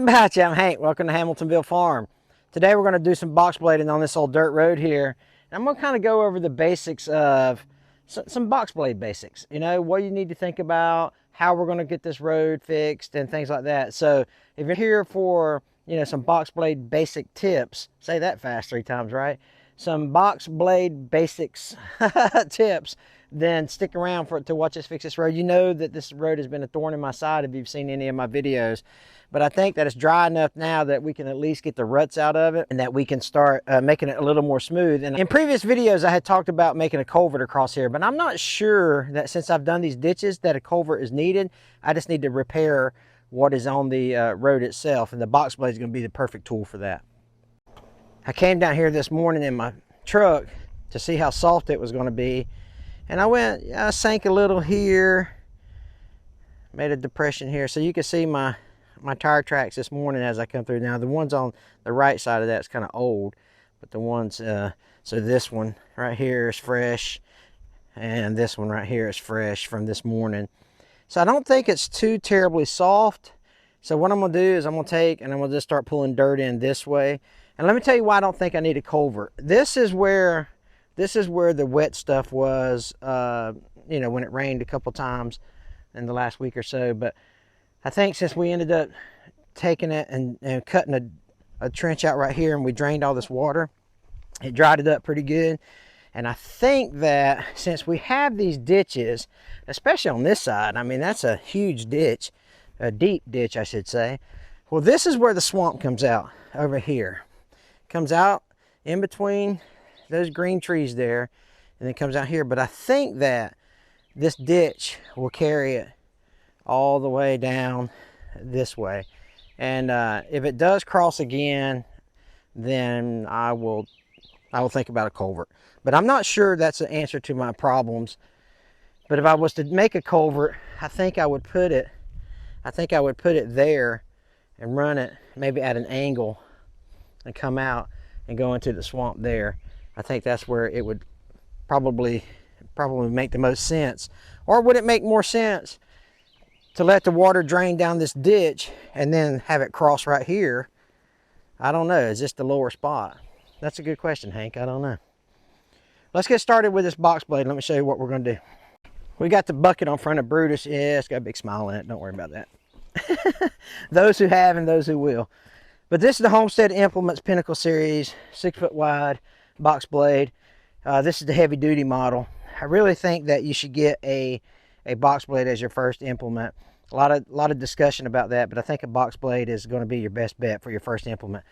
about you? I'm Hank. Welcome to Hamiltonville Farm. Today we're going to do some box blading on this old dirt road here. And I'm going to kind of go over the basics of some box blade basics. You know, what you need to think about, how we're going to get this road fixed and things like that. So if you're here for, you know, some box blade basic tips, say that fast 3 times, right? Some box blade basics tips, then stick around to watch us fix this road. You know that this road has been a thorn in my side if you've seen any of my videos. But I think that it's dry enough now that we can at least get the ruts out of it and that we can start making it a little more smooth. And in previous videos, I had talked about making a culvert across here, but I'm not sure that since I've done these ditches that a culvert is needed. I just need to repair what is on the road itself, and the box blade is going to be the perfect tool for that. I came down here this morning in my truck to see how soft it was going to be. And I sank a little here, made a depression here. So you can see my tire tracks this morning as I come through. Now the ones on the right side of that's kind of old, but the ones, so this one right here is fresh, and this one right here is fresh from this morning. So I don't think it's too terribly soft. So what I'm gonna do is I'm gonna take and I'm gonna just start pulling dirt in this way. And let me tell you why I don't think I need a culvert. This is where the wet stuff was, you know, when it rained a couple times in the last week or so. But I think since we ended up taking it and cutting a trench out right here and we drained all this water, it dried it up pretty good. And I think that since we have these ditches, especially on this side, I mean, that's a huge ditch, a deep ditch, I should say. Well, this is where the swamp comes out over here. Comes out in between those green trees there, and then comes out here. But I think that this ditch will carry it all the way down this way. And if it does cross again, then I will think about a culvert. But I'm not sure that's the answer to my problems. But if I was to make a culvert, I think I would put it there and run it maybe at an angle and come out and go into the swamp there. I think that's where it would probably make the most sense. Or would it make more sense to let the water drain down this ditch and then have it cross right here? I don't know. Is this the lower spot? That's a good question, Hank. I don't know. Let's get started with this box blade. Let me show you what we're going to do. We got the bucket on front of Brutus. Yeah, it's got a big smile in it. Don't worry about that. Those who have and those who will. But this is the Homestead Implements Pinnacle Series, 6 foot wide box blade. This is the heavy duty model. I really think that you should get a box blade as your first implement. A lot of discussion about that, but I think a box blade is going to be your best bet for your first implement.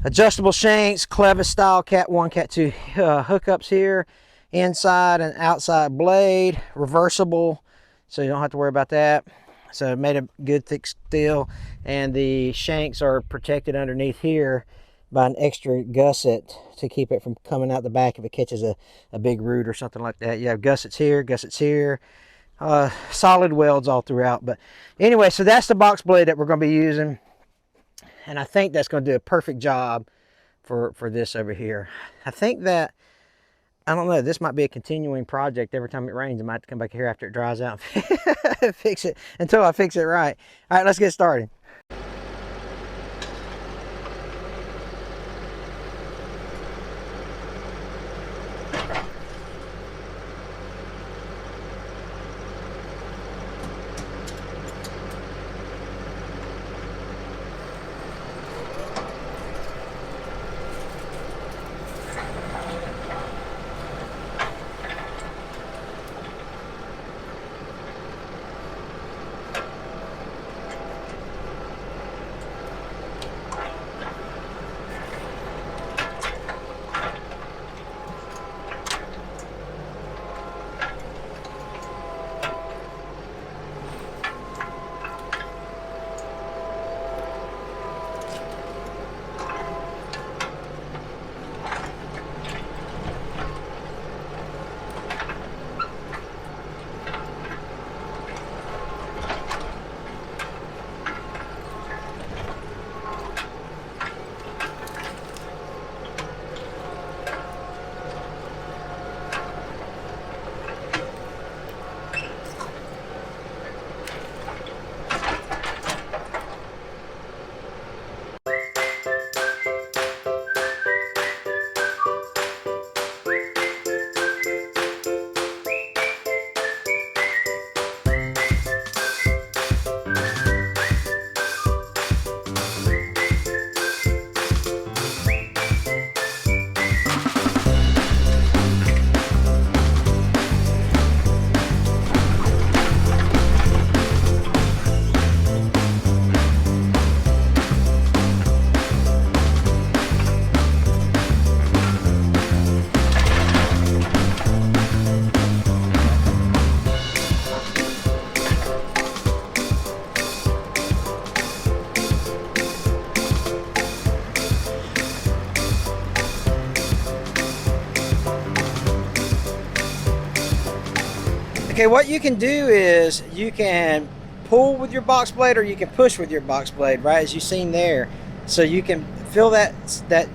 Adjustable shanks, Clevis style Cat 1, Cat 2 hookups here. Inside and outside blade, reversible, so you don't have to worry about that. So made of good thick steel, and the shanks are protected underneath here by an extra gusset to keep it from coming out the back if it catches a big root or something like that. You have gussets here, solid welds all throughout. But anyway, so that's the box blade that we're going to be using, and I think that's going to do a perfect job for this over here. I think that, I don't know, this might be a continuing project. Every time it rains, I might have to come back here after it dries out and fix it until I fix it right. All right, let's get started. Okay, what you can do is you can pull with your box blade or you can push with your box blade, right, as you've seen there. So you can fill that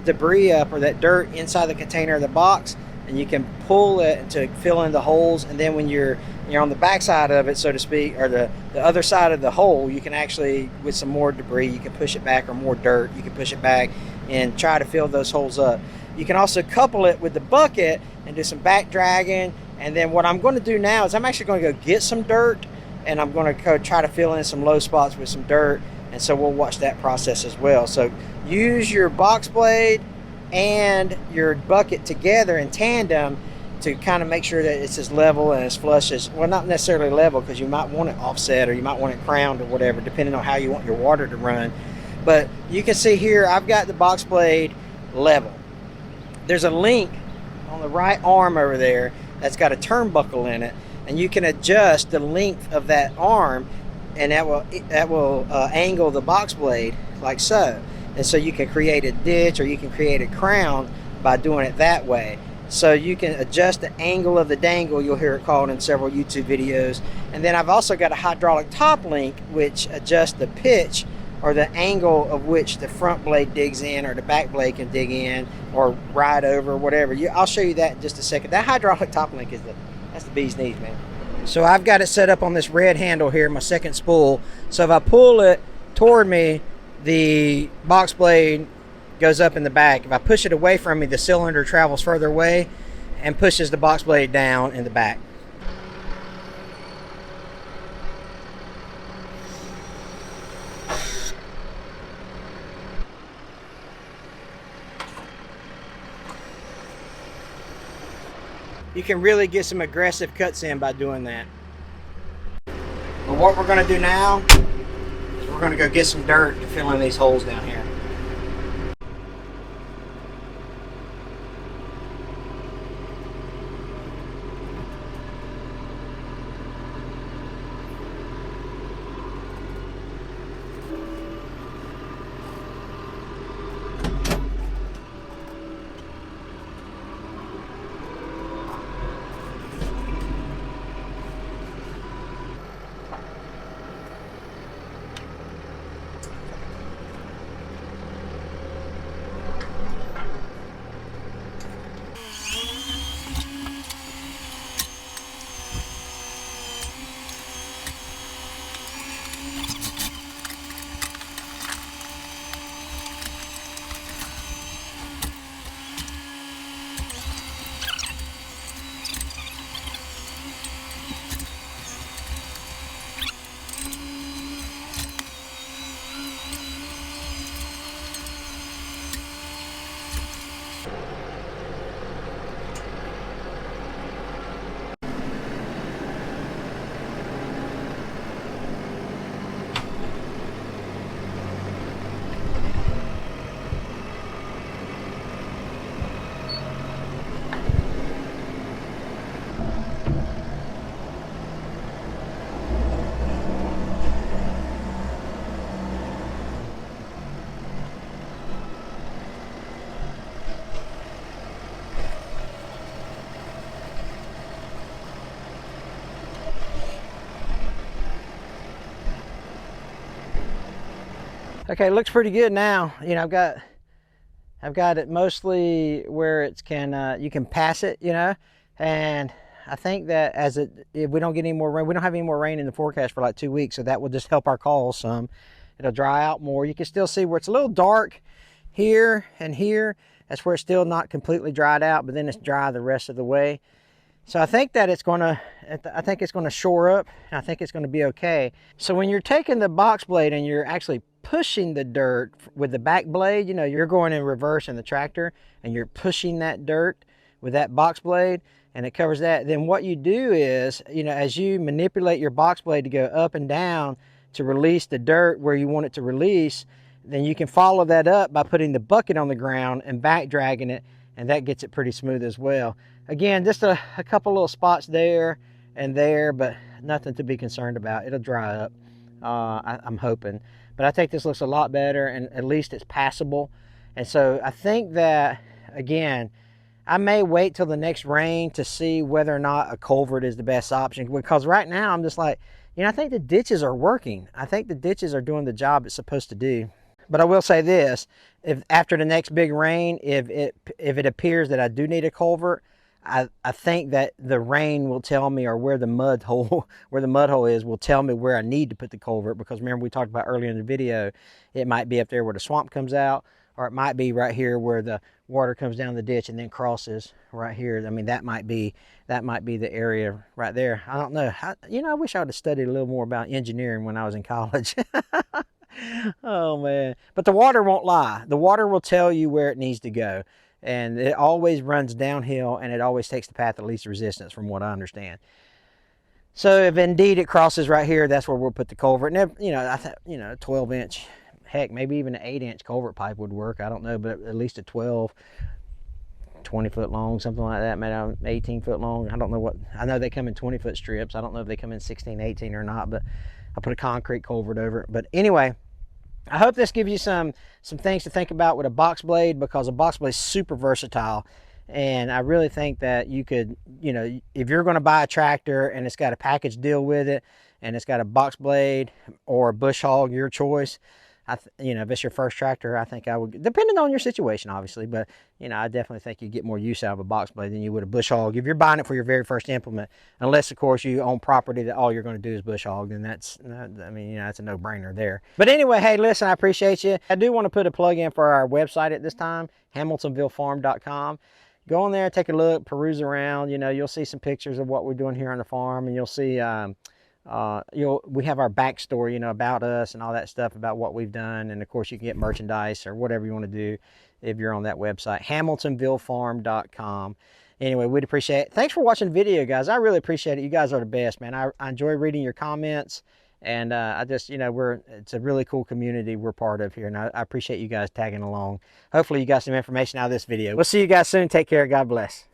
debris up, or that dirt, inside the container of the box, and you can pull it to fill in the holes. And then when you're on the back side of it, so to speak, or the other side of the hole, you can actually, with some more debris, you can push it back, or more dirt, you can push it back and try to fill those holes up. You can also couple it with the bucket and do some back dragging. And then what I'm going to do now is I'm actually going to go get some dirt, and I'm going to go try to fill in some low spots with some dirt. And so we'll watch that process as well. So use your box blade and your bucket together in tandem to kind of make sure that it's as level and as flush as, well, not necessarily level, because you might want it offset or you might want it crowned or whatever, depending on how you want your water to run. But you can see here, I've got the box blade level. There's a link on the right arm over there that's got a turnbuckle in it, and you can adjust the length of that arm, and that will angle the box blade like so. And so you can create a ditch, or you can create a crown by doing it that way. So you can adjust the angle of the dangle. You'll hear it called in several YouTube videos. And then I've also got a hydraulic top link, which adjusts the pitch, or the angle of which the front blade digs in, or the back blade can dig in or ride over, whatever. I'll show you that in just a second. That hydraulic top link is that's the bee's knees, man. So I've got it set up on this red handle here, my second spool. So if I pull it toward me, the box blade goes up in the back. If I push it away from me, the cylinder travels further away and pushes the box blade down in the back. You can really get some aggressive cuts in by doing that. But what we're going to do now is we're going to go get some dirt to fill in these holes down here. Okay, it looks pretty good now. You know, I've got it mostly where it's you can pass it, you know, and I think that if we don't get any more rain, we don't have any more rain in the forecast for like 2 weeks, so that will just help our calls some. It'll dry out more. You can still see where it's a little dark here and here. That's where it's still not completely dried out, but then it's dry the rest of the way. So I think that it's gonna shore up, and I think it's gonna be okay. So when you're taking the box blade and you're actually pushing the dirt with the back blade, you know, you're going in reverse in the tractor and you're pushing that dirt with that box blade and it covers that, then what you do is, you know, as you manipulate your box blade to go up and down to release the dirt where you want it to release, then you can follow that up by putting the bucket on the ground and back dragging it, and that gets it pretty smooth as well. Again, just a couple little spots there and there, but nothing to be concerned about. It'll dry up, I'm hoping. But I think this looks a lot better, and at least it's passable. And so I think that, again, I may wait till the next rain to see whether or not a culvert is the best option, because right now I'm just like, I think the ditches are working. I think the ditches are doing the job it's supposed to do. But I will say this, if after the next big rain, if it appears that I do need a culvert, I think that the rain will tell me, or where the mud hole is will tell me where I need to put the culvert, because remember we talked about earlier in the video, it might be up there where the swamp comes out, or it might be right here where the water comes down the ditch and then crosses right here. I mean, that might be the area right there. I don't know. I wish I would have studied a little more about engineering when I was in college. Oh man. But the water won't lie. The water will tell you where it needs to go. And it always runs downhill, and it always takes the path of least resistance, from what I understand. So if indeed it crosses right here, that's where we'll put the culvert. And a 12-inch, heck, maybe even an 8-inch culvert pipe would work. I don't know, but at least a 12, 20 foot long, something like that, maybe 18 foot long. I don't know what. I know they come in 20-foot strips. I don't know if they come in 16, 18 or not, but I put a concrete culvert over it. But anyway, I hope this gives you some things to think about with a box blade, because a box blade is super versatile. And I really think that you could, if you're going to buy a tractor and it's got a package deal with it, and it's got a box blade or a bush hog, your choice. If it's your first tractor, I think I would, depending on your situation, obviously, but I definitely think you get more use out of a box blade than you would a bush hog if you're buying it for your very first implement. Unless, of course, you own property that all you're going to do is bush hog, then that's a no-brainer there. But anyway, hey, listen, I appreciate you. I do want to put a plug in for our website at this time, HamiltonvilleFarm.com. Go on there, take a look, peruse around. You'll see some pictures of what we're doing here on the farm, and you'll see. We have our backstory, about us and all that stuff, about what we've done. And of course you can get merchandise or whatever you want to do if you're on that website, HamiltonvilleFarm.com. Anyway, we'd appreciate it. Thanks for watching the video, guys. I really appreciate it. You guys are the best, man. I enjoy reading your comments, and I just, it's a really cool community we're part of here, and I appreciate you guys tagging along. Hopefully you got some information out of this video. We'll see you guys soon. Take care. God bless.